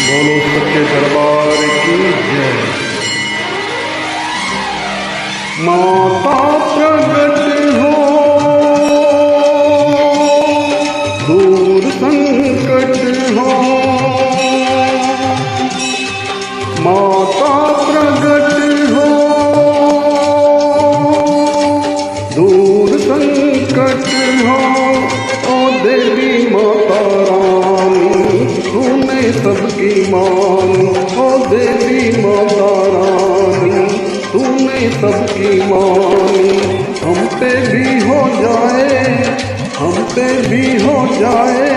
बोलो सच्चे दरबार की जय। माता प्रगट हो दूर संकट हो, माता प्रगट हो दूर संकट हो। ओ देवी माता रानी तूने सबकी मानी, ओ देवी माता रानी तूने सबकी मानी। हम पे भी हो जाए, हम पे भी हो जाए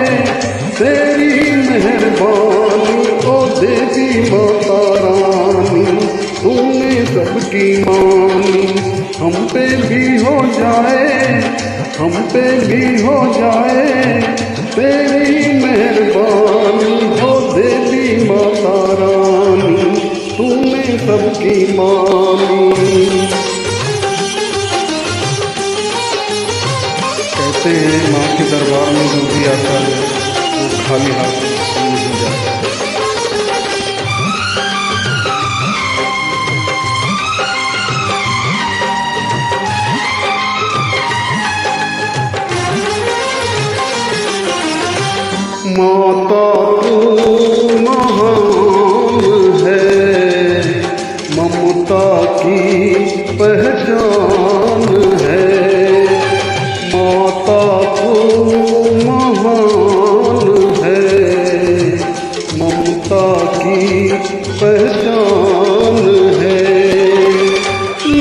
तेरी मेहरबानी, ओ देवी माता रानी तूने सबकी मानी। हम पे भी हो जाए, हम पे भी हो जाए तेरी मेहरबानी, ओ देवी माता रानी तूने सबकी मानी। कहते हैं माँ के दरबार में जो भी आता है वो खाली हाथ नहीं जाता। माता तू महान है, ममता की पहचान है। माता तू महान है, ममता की पहचान है।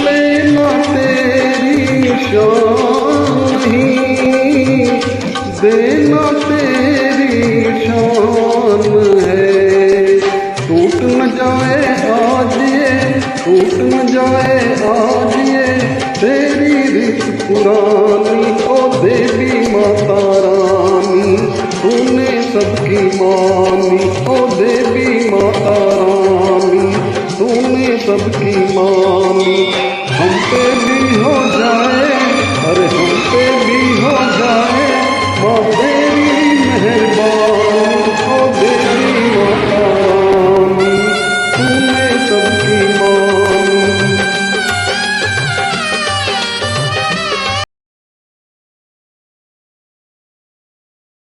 लेना तेरी शान ही, देना तेरी शान है। टूट न जाए आज ये, टूट न जाए आज ये तेरी रीत पुरानी, ओ देवी माता रानी तूने सबकी मानी, ओ देवी माता रानी तूने सबकी मानी।